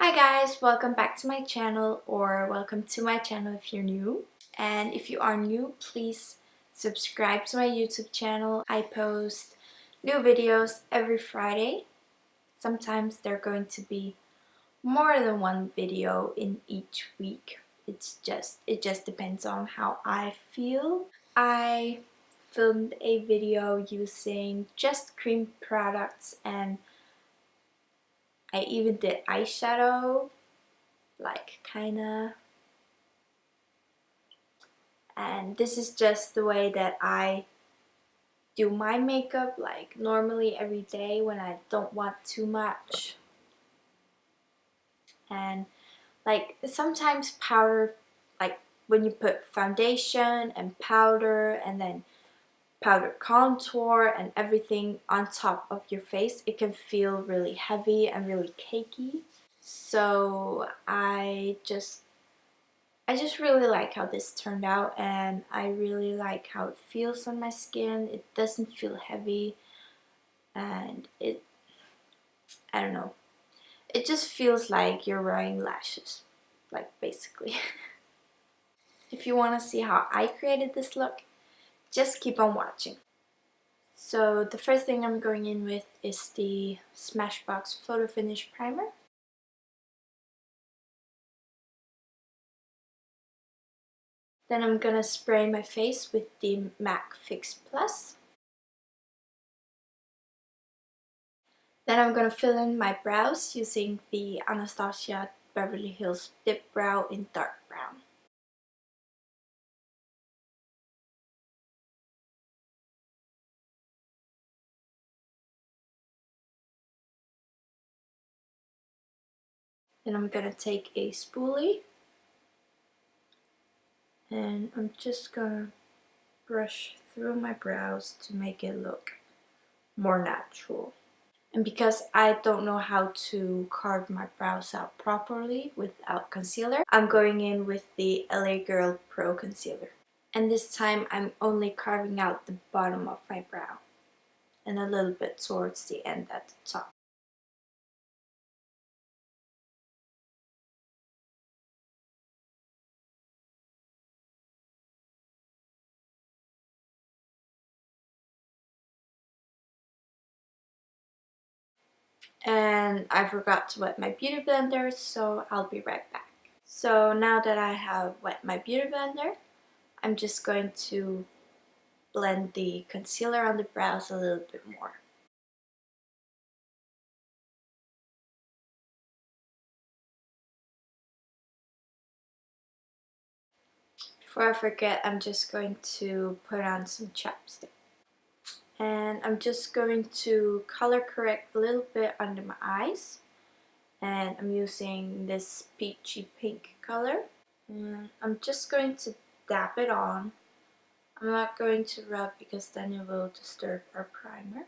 Hi guys, welcome back to my channel, or welcome to my channel if you're new. And if you are new, please subscribe to my YouTube channel. I post new videos every Friday. Sometimes they're going to be more than one video in each week. It just depends on how I feel. I filmed a video using just cream products, and I even did eyeshadow, like kinda. And this is just the way that I do my makeup, like normally every day when I don't want too much. And like sometimes powder, like when you put foundation and powder and then powder contour and everything on top of your face, it can feel really heavy and really cakey. So I just really like how this turned out, and I really like how it feels on my skin. It doesn't feel heavy, and I don't know, it just feels like you're wearing lashes, like basically. If you want to see how I created this look, just keep on watching. So the first thing I'm going in with is the Smashbox Photo Finish Primer. Then I'm gonna spray my face with the MAC Fix Plus. Then I'm gonna fill in my brows using the Anastasia Beverly Hills Dip Brow in dark brown. Then I'm gonna take a spoolie and I'm just gonna brush through my brows to make it look more natural. And because I don't know how to carve my brows out properly without concealer, I'm going in with the LA Girl Pro Concealer. And this time I'm only carving out the bottom of my brow and a little bit towards the end at the top. And I forgot to wet my beauty blender, so I'll be right back. So now that I have wet my beauty blender, I'm just going to blend the concealer on the brows a little bit more. Before I forget, I'm just going to put on some chapstick. And I'm just going to color correct a little bit under my eyes. And I'm using this peachy pink color. And I'm just going to dab it on. I'm not going to rub because then it will disturb our primer.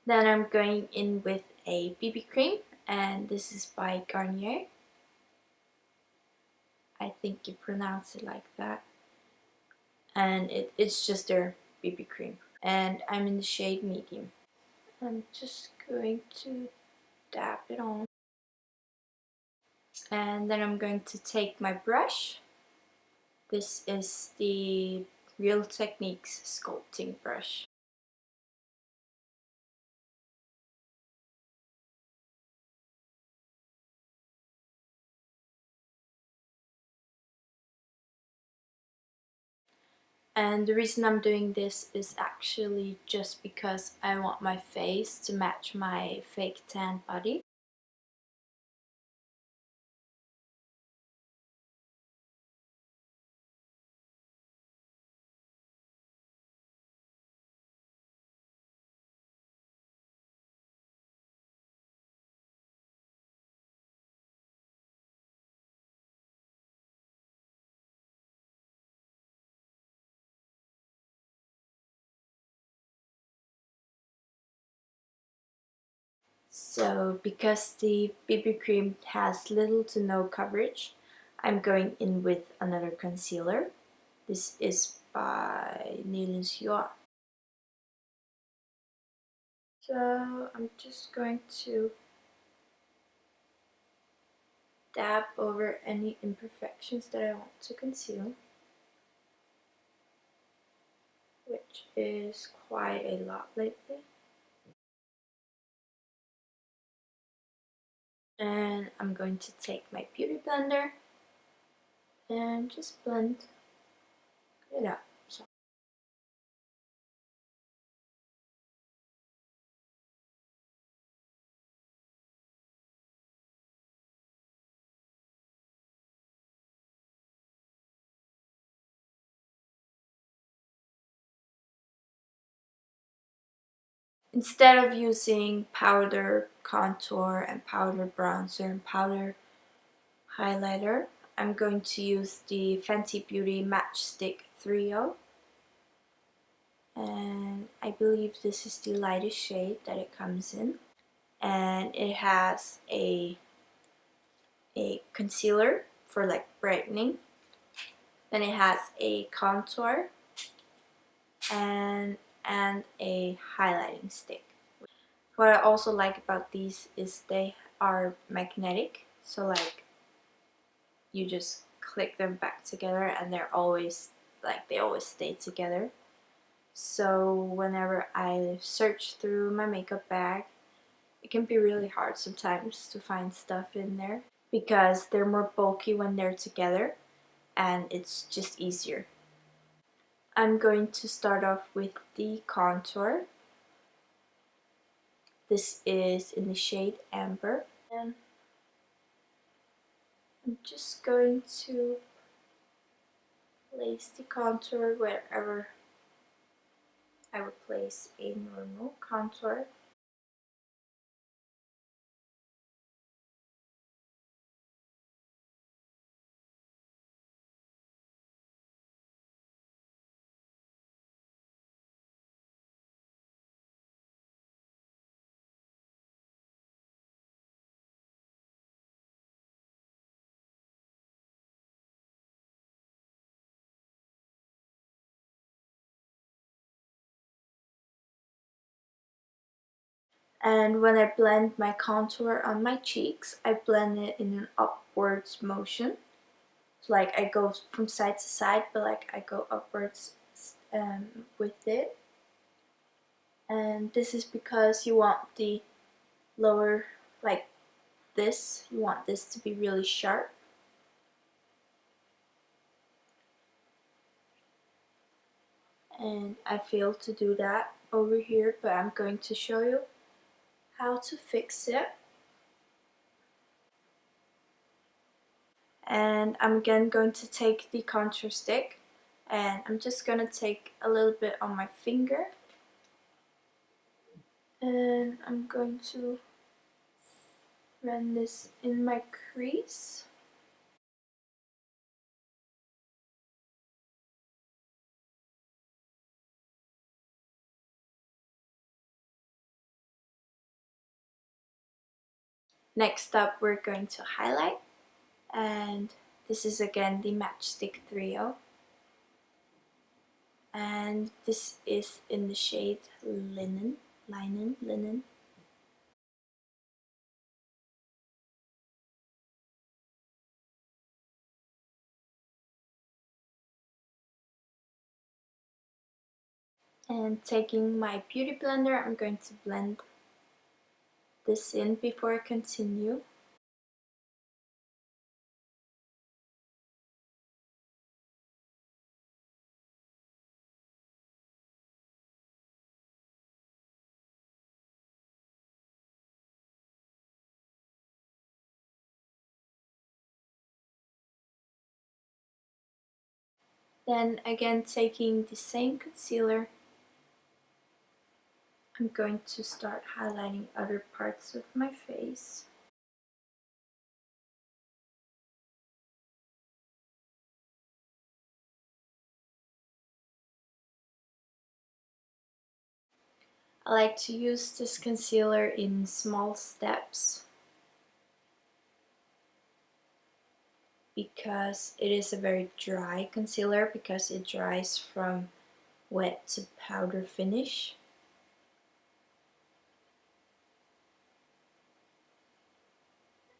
Then I'm going in with a BB cream, and this is by Garnier. I think you pronounce it like that. And it's just their BB cream. And I'm in the shade medium. I'm just going to dab it on. And then I'm going to take my brush. This is the Real Techniques sculpting brush. And the reason I'm doing this is actually just because I want my face to match my fake tan body. So because the BB cream has little to no coverage, I'm going in with another concealer. This is by Nielensjoa. So I'm just going to dab over any imperfections that I want to conceal, which is quite a lot lately. And I'm going to take my beauty blender and just blend it out. So instead of using powder contour and powder bronzer and powder highlighter, I'm going to use the Fenty Beauty Matchstick 3.0, and I believe this is the lightest shade that it comes in, and it has a concealer for like brightening, then it has a contour and a highlighting stick. What I also like about these is they are magnetic, so like you just click them back together and they're always like they always stay together. So whenever I search through my makeup bag, it can be really hard sometimes to find stuff in there because they're more bulky when they're together, and it's just easier. I'm going to start off with the contour. This is in the shade Amber, and I'm just going to place the contour wherever I would place a normal contour. And when I blend my contour on my cheeks, I blend it in an upwards motion. So like I go from side to side, but like I go upwards with it. And this is because you want the lower, like this, you want this to be really sharp. And I failed to do that over here, but I'm going to show you how to fix it. And I'm again going to take the contour stick, and I'm just going to take a little bit on my finger, and I'm going to run this in my crease. Next up, we're going to highlight, and this is again the Matchstick 3.0, and this is in the shade Linen. And taking my beauty blender, I'm going to blend this in before I continue. Then again, taking the same concealer, I'm going to start highlighting other parts of my face. I like to use this concealer in small steps. because it is a very dry concealer because it dries from wet to powder finish.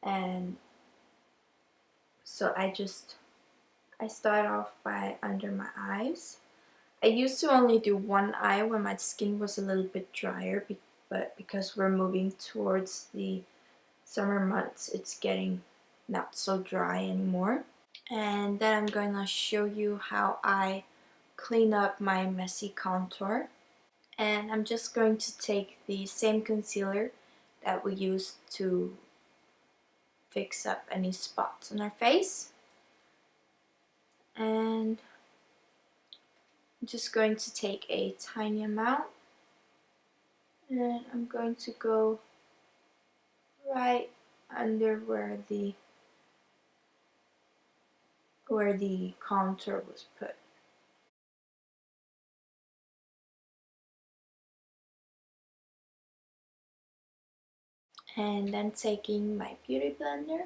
And so I start off by under my eyes. I used to only do one eye when my skin was a little bit drier, but because we're moving towards the summer months, it's getting not so dry anymore. And then I'm going to show you how I clean up my messy contour. And I'm just going to take the same concealer that we used to fix up any spots on our face. And I'm just going to take a tiny amount. And I'm going to go right under where the contour was put. And then taking my beauty blender,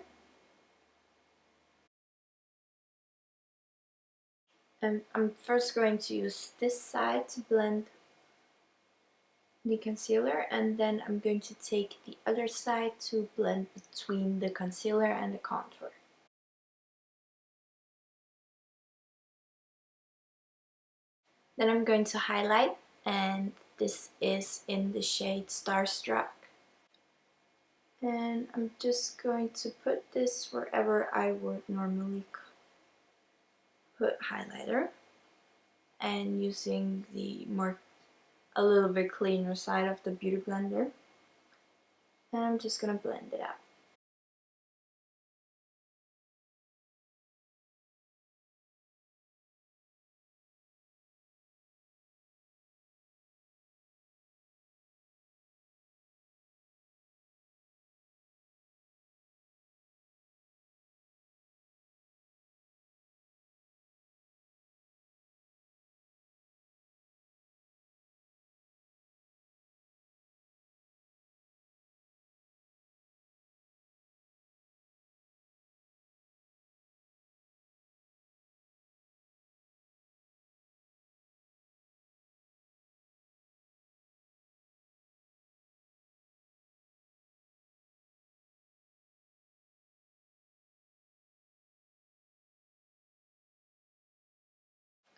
and I'm first going to use this side to blend the concealer, and then I'm going to take the other side to blend between the concealer and the contour. Then I'm going to highlight, and this is in the shade Starstruck. And I'm just going to put this wherever I would normally put highlighter, and using the a little bit cleaner side of the beauty blender. And I'm just gonna blend it out.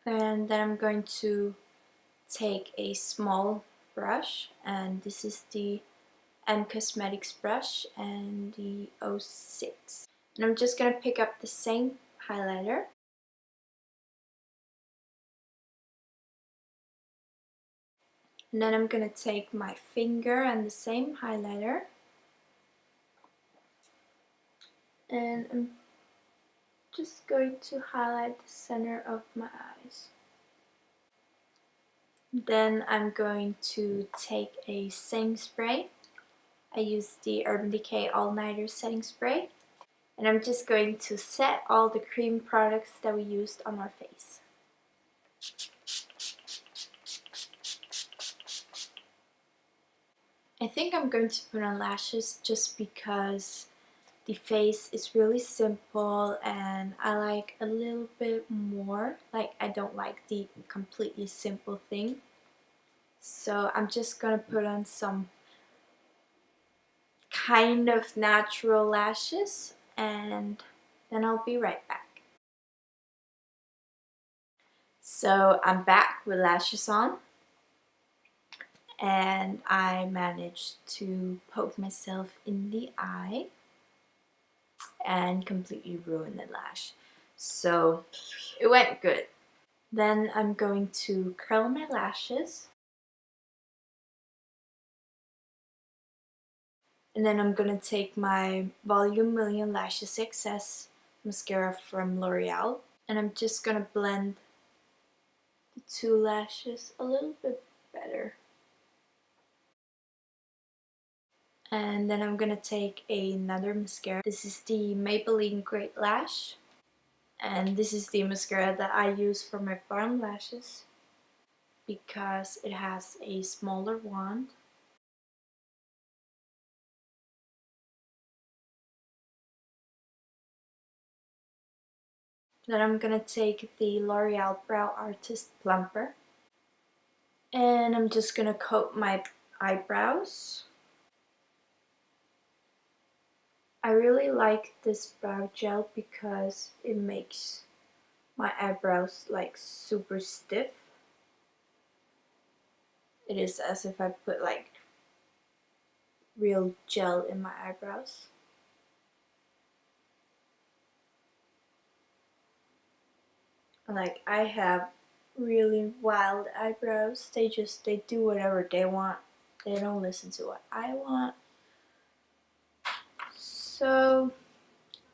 And then I'm going to take a small brush, and this is the M Cosmetics brush and the 06. And I'm just going to pick up the same highlighter. And then I'm going to take my finger and the same highlighter. And I'm just going to highlight the center of my eyes. Then I'm going to take a setting spray. I use the Urban Decay All Nighter setting spray. And I'm just going to set all the cream products that we used on our face. I think I'm going to put on lashes just because the face is really simple and I like a little bit more. Like, I don't like the completely simple thing. So I'm just gonna put on some kind of natural lashes and then I'll be right back. So I'm back with lashes on, and I managed to poke myself in the eye and completely ruin the lash. So it went good. Then I'm going to curl my lashes. And then I'm gonna take my Volume Million Lashes XS mascara from L'Oreal. And I'm just gonna blend the two lashes a little bit better. And then I'm gonna take another mascara. This is the Maybelline Great Lash. And this is the mascara that I use for my bottom lashes because it has a smaller wand. Then I'm gonna take the L'Oreal Brow Artist Plumper and I'm just gonna coat my eyebrows. I really like this brow gel because it makes my eyebrows like super stiff. It is as if I put like real gel in my eyebrows. Like I have really wild eyebrows. They do whatever they want. They don't listen to what I want. So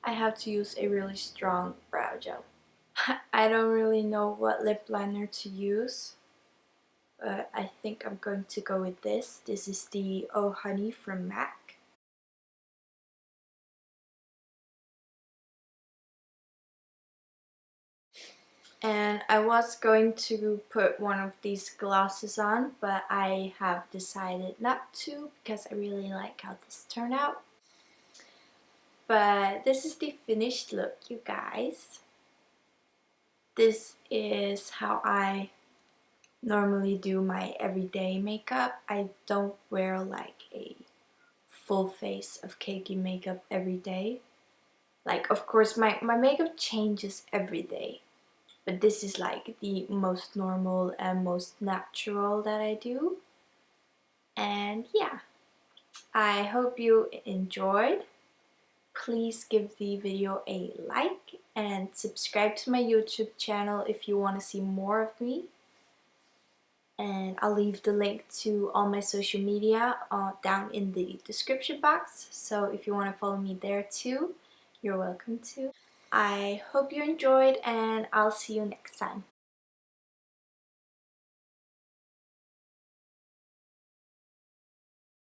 I have to use a really strong brow gel. I don't really know what lip liner to use, but I think I'm going to go with this. This is the Oh Honey from MAC. And I was going to put one of these glosses on, but I have decided not to because I really like how this turned out. But this is the finished look, you guys. This is how I normally do my everyday makeup. I don't wear like a full face of cakey makeup every day. Like, of course, my makeup changes every day. But this is like the most normal and most natural that I do. And yeah, I hope you enjoyed. Please give the video a like and subscribe to my YouTube channel if you want to see more of me. And I'll leave the link to all my social media down in the description box. So if you want to follow me there too, you're welcome to. I hope you enjoyed and I'll see you next time.